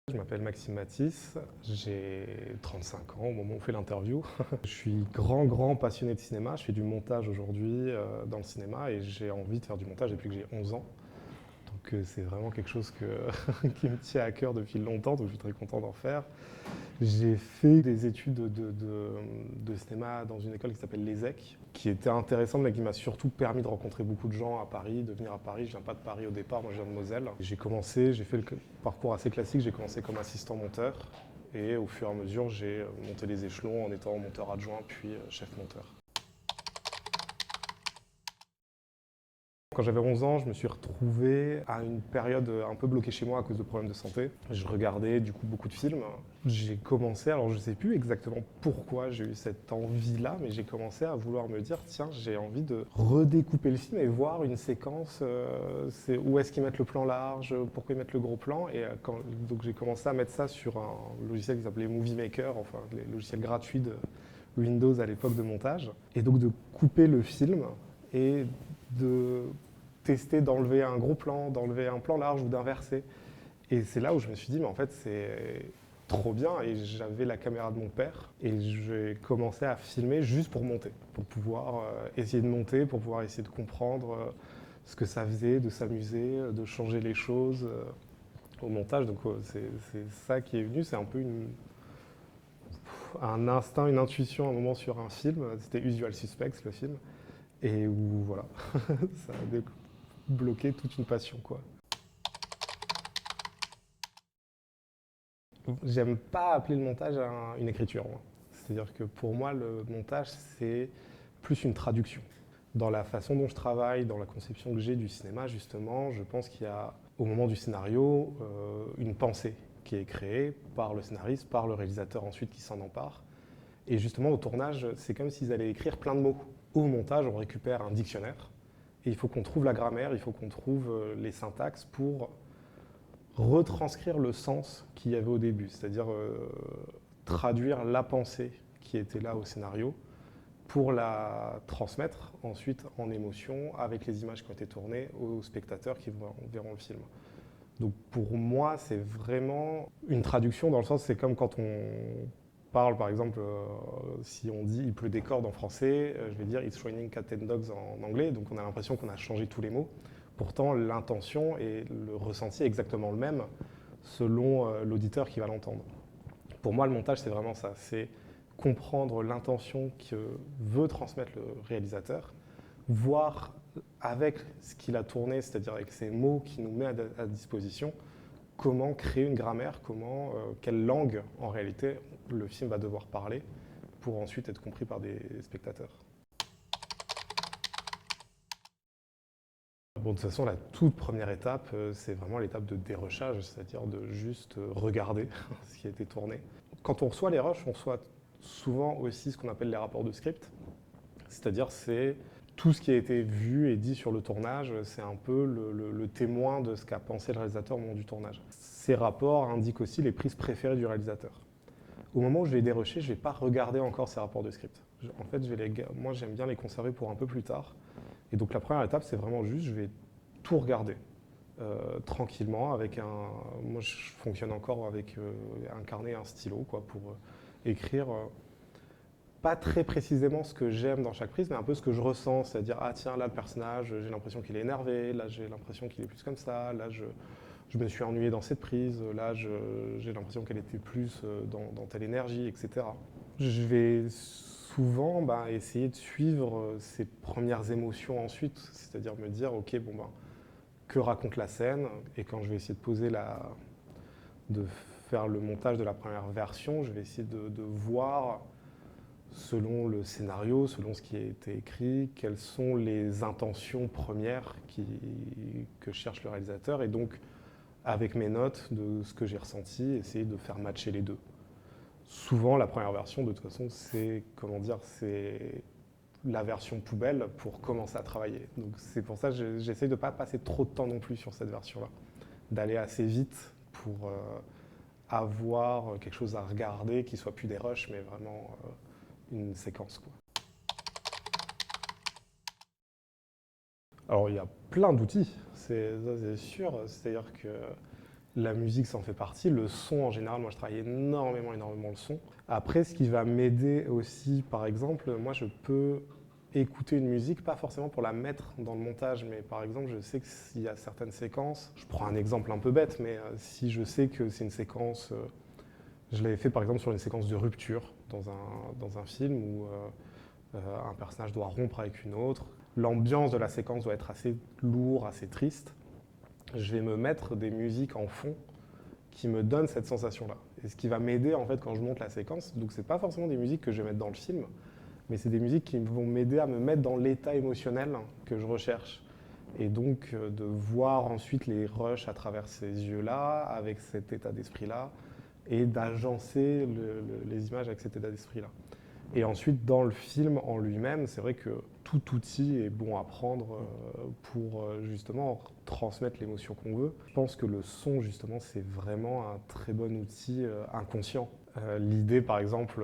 Je m'appelle Maxime Mathis, j'ai 35 ans au moment où on fait l'interview. Je suis grand passionné de cinéma, je fais du montage aujourd'hui dans le cinéma et j'ai envie de faire du montage depuis que j'ai 11 ans. Donc c'est vraiment quelque chose qui me tient à cœur depuis longtemps, donc je suis très content d'en faire. J'ai fait des études de cinéma dans une école qui s'appelle l'ESSEC, qui était intéressante mais qui m'a surtout permis de rencontrer beaucoup de gens à Paris, de venir à Paris. Je viens pas de Paris au départ, moi je viens de Moselle. J'ai fait le parcours assez classique, j'ai commencé comme assistant monteur et au fur et à mesure j'ai monté les échelons en étant monteur adjoint puis chef monteur. Quand j'avais 11 ans, je me suis retrouvé à une période un peu bloquée chez moi à cause de problèmes de santé. Je regardais du coup beaucoup de films. J'ai commencé, alors je ne sais plus exactement pourquoi j'ai eu cette envie-là, mais j'ai commencé à vouloir me dire, tiens, j'ai envie de redécouper le film et voir une séquence, où est-ce qu'ils mettent le plan large, pourquoi ils mettent le gros plan. Et donc j'ai commencé à mettre ça sur un logiciel qui s'appelait Movie Maker, enfin les logiciels gratuits de Windows à l'époque de montage. Et donc de couper le film et de tester d'enlever un gros plan, d'enlever un plan large ou d'inverser. Et c'est là où je me suis dit, mais en fait, c'est trop bien. Et j'avais la caméra de mon père et j'ai commencé à filmer juste pour monter, pour pouvoir essayer de monter, pour pouvoir essayer de comprendre ce que ça faisait, de s'amuser, de changer les choses au montage. Donc c'est ça qui est venu, c'est un peu un instinct, une intuition à un moment sur un film. C'était Usual Suspects, le film. Et où voilà, ça a débloqué toute une passion, quoi. J'aime pas appeler le montage une écriture, moi. C'est-à-dire que pour moi, le montage, c'est plus une traduction. Dans la façon dont je travaille, dans la conception que j'ai du cinéma, justement, je pense qu'il y a, au moment du scénario, une pensée qui est créée par le scénariste, par le réalisateur ensuite qui s'en empare. Et justement, au tournage, c'est comme s'ils allaient écrire plein de mots. Au montage, on récupère un dictionnaire et il faut qu'on trouve la grammaire, il faut qu'on trouve les syntaxes pour retranscrire le sens qu'il y avait au début, c'est-à-dire traduire la pensée qui était là au scénario pour la transmettre ensuite en émotion avec les images qui ont été tournées aux spectateurs qui verront le film. Donc pour moi, c'est vraiment une traduction dans le sens, c'est comme quand on parle, par exemple, si on dit « il pleut des cordes » en français, je vais dire « it's raining cats and dogs » en anglais, donc on a l'impression qu'on a changé tous les mots. Pourtant, l'intention et le ressenti est exactement le même selon l'auditeur qui va l'entendre. Pour moi, le montage, c'est vraiment ça, c'est comprendre l'intention que veut transmettre le réalisateur, voir avec ce qu'il a tourné, c'est-à-dire avec ces mots qu'il nous met à disposition, comment créer une grammaire, quelle langue en réalité le film va devoir parler pour ensuite être compris par des spectateurs. Bon, de toute façon, la toute première étape, c'est vraiment l'étape de dérushage, c'est-à-dire de juste regarder ce qui a été tourné. Quand on reçoit les rushs, on reçoit souvent aussi ce qu'on appelle les rapports de script, c'est-à-dire c'est tout ce qui a été vu et dit sur le tournage, c'est un peu le témoin de ce qu'a pensé le réalisateur au moment du tournage. Ces rapports indiquent aussi les prises préférées du réalisateur. Au moment où je vais dérusher, je ne vais pas regarder encore ces rapports de script. En fait, moi j'aime bien les conserver pour un peu plus tard. Et donc la première étape, c'est vraiment juste, je vais tout regarder tranquillement avec moi je fonctionne encore avec un carnet et un stylo quoi, pour écrire pas très précisément ce que j'aime dans chaque prise, mais un peu ce que je ressens, c'est-à-dire ah tiens là le personnage, j'ai l'impression qu'il est énervé, là j'ai l'impression qu'il est plus comme ça, là je me suis ennuyé dans cette prise, là j'ai l'impression qu'elle était plus dans telle énergie, etc. Je vais souvent essayer de suivre ces premières émotions ensuite, c'est-à-dire me dire ok bon que raconte la scène, et quand je vais essayer de faire le montage de la première version, je vais essayer de voir selon le scénario, selon ce qui a été écrit, quelles sont les intentions premières que cherche le réalisateur, et donc avec mes notes de ce que j'ai ressenti, essayer de faire matcher les deux. Souvent, la première version, de toute façon, c'est la version poubelle pour commencer à travailler. Donc c'est pour ça que j'essaie de ne pas passer trop de temps non plus sur cette version-là, d'aller assez vite pour avoir quelque chose à regarder qui soit plus des rushs, mais vraiment une séquence, quoi. Alors il y a plein d'outils, ça c'est sûr, c'est-à-dire que La musique, ça en fait partie. Le son, en général, moi, je travaille énormément le son. Après, ce qui va m'aider aussi, par exemple, moi, je peux écouter une musique, pas forcément pour la mettre dans le montage, mais par exemple, je sais que s'il y a certaines séquences, je prends un exemple un peu bête, mais si je sais que c'est une séquence, je l'avais fait par exemple sur une séquence de rupture dans un film où un personnage doit rompre avec une autre, l'ambiance de la séquence doit être assez lourde, assez triste, je vais me mettre des musiques en fond qui me donnent cette sensation-là. Et ce qui va m'aider en fait quand je monte la séquence, donc c'est pas forcément des musiques que je vais mettre dans le film, mais c'est des musiques qui vont m'aider à me mettre dans l'état émotionnel que je recherche. Et donc de voir ensuite les rushs à travers ces yeux-là, avec cet état d'esprit-là, et d'agencer les images avec cet état d'esprit-là. Et ensuite, dans le film en lui-même, c'est vrai que tout outil est bon à prendre pour justement transmettre l'émotion qu'on veut. Je pense que le son, justement, c'est vraiment un très bon outil inconscient. L'idée, par exemple,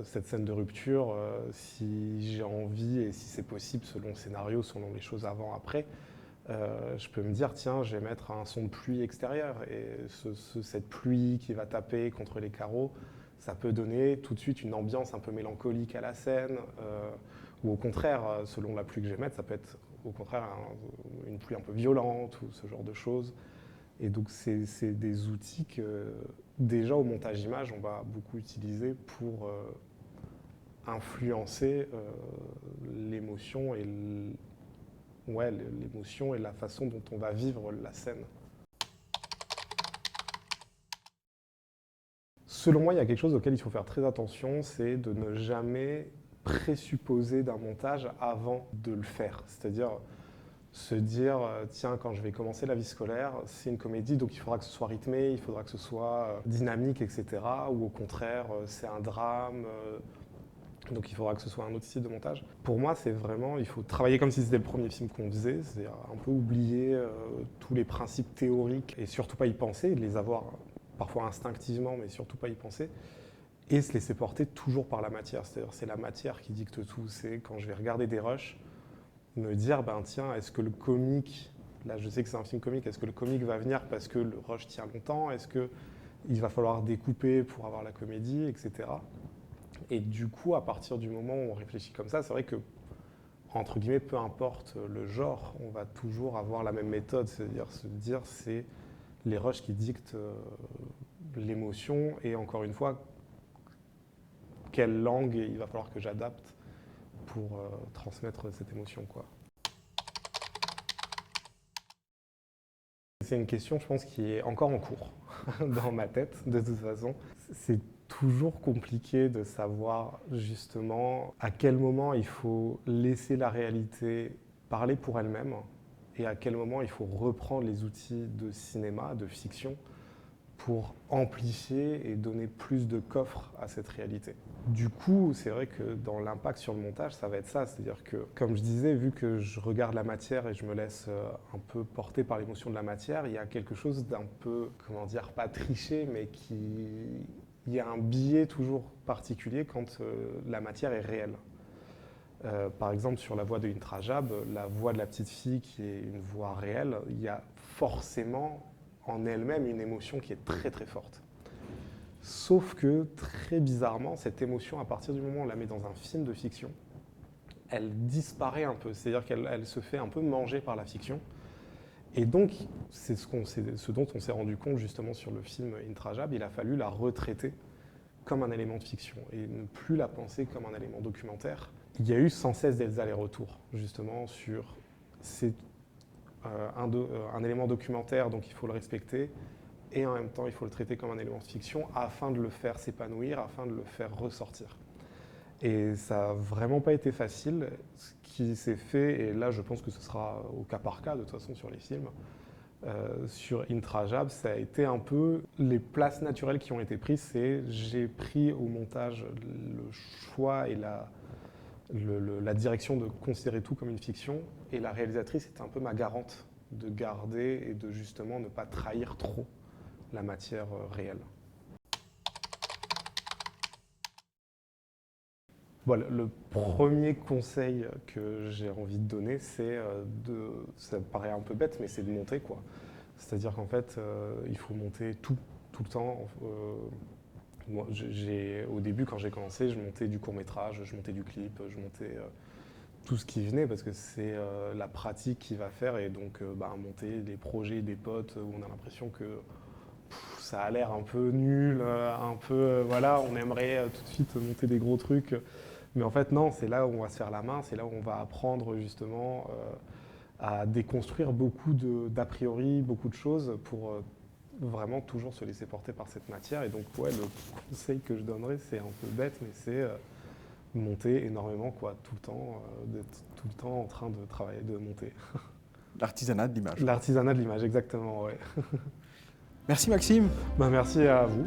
cette scène de rupture, si j'ai envie et si c'est possible, selon le scénario, selon les choses avant, après, je peux me dire, tiens, je vais mettre un son de pluie extérieur. Et cette pluie qui va taper contre les carreaux, ça peut donner tout de suite une ambiance un peu mélancolique à la scène. Ou au contraire, selon la pluie que je vais mettre, ça peut être au contraire une pluie un peu violente ou ce genre de choses. Et donc, c'est des outils que, déjà au montage image, on va beaucoup utiliser pour influencer l'émotion et l'émotion et la façon dont on va vivre la scène. Selon moi, il y a quelque chose auquel il faut faire très attention, c'est de ne jamais présupposer d'un montage avant de le faire. C'est-à-dire se dire, tiens, quand je vais commencer la vie scolaire, c'est une comédie, donc il faudra que ce soit rythmé, il faudra que ce soit dynamique, etc. Ou au contraire, c'est un drame, donc il faudra que ce soit un autre style de montage. Pour moi, c'est vraiment, il faut travailler comme si c'était le premier film qu'on faisait, c'est-à-dire un peu oublier tous les principes théoriques et surtout pas y penser, les avoir parfois instinctivement, mais surtout pas y penser, et se laisser porter toujours par la matière. C'est-à-dire c'est la matière qui dicte tout. C'est quand je vais regarder des rushs, me dire, ben tiens, est-ce que le comique, là je sais que c'est un film comique, est-ce que le comique va venir parce que le rush tient longtemps, est-ce qu'il va falloir découper pour avoir la comédie, etc. Et du coup, à partir du moment où on réfléchit comme ça, c'est vrai que, entre guillemets, peu importe le genre, on va toujours avoir la même méthode, c'est-à-dire se dire c'est les rushs qui dictent l'émotion et encore une fois, quelle langue il va falloir que j'adapte pour transmettre cette émotion, quoi. C'est une question, je pense, qui est encore en cours dans ma tête, de toute façon. C'est toujours compliqué de savoir justement à quel moment il faut laisser la réalité parler pour elle-même et à quel moment il faut reprendre les outils de cinéma, de fiction, pour amplifier et donner plus de coffre à cette réalité. Du coup, c'est vrai que dans l'impact sur le montage, ça va être ça. C'est-à-dire que, comme je disais, vu que je regarde la matière et je me laisse un peu porter par l'émotion de la matière, il y a quelque chose d'un peu, comment dire, pas triché, mais il y a un biais toujours particulier quand la matière est réelle. Par exemple, sur la voix de Intrajab, la voix de la petite fille qui est une voix réelle, il y a forcément en elle-même une émotion qui est très très forte. Sauf que, très bizarrement, cette émotion, à partir du moment où on la met dans un film de fiction, elle disparaît un peu, c'est-à-dire qu'elle se fait un peu manger par la fiction. Et donc, c'est ce dont on s'est rendu compte justement sur le film Intrajab, il a fallu la retraiter comme un élément de fiction et ne plus la penser comme un élément documentaire. Il y a eu sans cesse des allers-retours justement sur c'est un élément documentaire, donc il faut le respecter, et en même temps il faut le traiter comme un élément de fiction afin de le faire s'épanouir, afin de le faire ressortir. Et ça n'a vraiment pas été facile. Ce qui s'est fait, et là je pense que ce sera au cas par cas de toute façon sur les films, sur Intrajab, ça a été un peu les places naturelles qui ont été prises. C'est j'ai pris au montage le choix et la direction de considérer tout comme une fiction, et la réalisatrice était un peu ma garante de garder et de justement ne pas trahir trop la matière réelle. Voilà, le premier conseil que j'ai envie de donner, c'est ça paraît un peu bête, mais c'est de monter, quoi. C'est-à-dire qu'en fait, il faut monter tout le temps. Moi, au début, quand j'ai commencé, je montais du court-métrage, je montais du clip, je montais tout ce qui venait parce que c'est la pratique qui va faire. Et donc, monter des projets des potes où on a l'impression que ça a l'air un peu nul, un peu, voilà, on aimerait tout de suite monter des gros trucs. Mais en fait, non, c'est là où on va se faire la main, c'est là où on va apprendre justement à déconstruire beaucoup d'a priori, beaucoup de choses pour vraiment toujours se laisser porter par cette matière. Et donc, ouais, le conseil que je donnerais, c'est un peu bête, mais c'est monter énormément, quoi, tout le temps, d'être tout le temps en train de travailler, de monter. L'artisanat de l'image. L'artisanat de l'image, exactement, ouais. Merci Maxime. Merci à vous.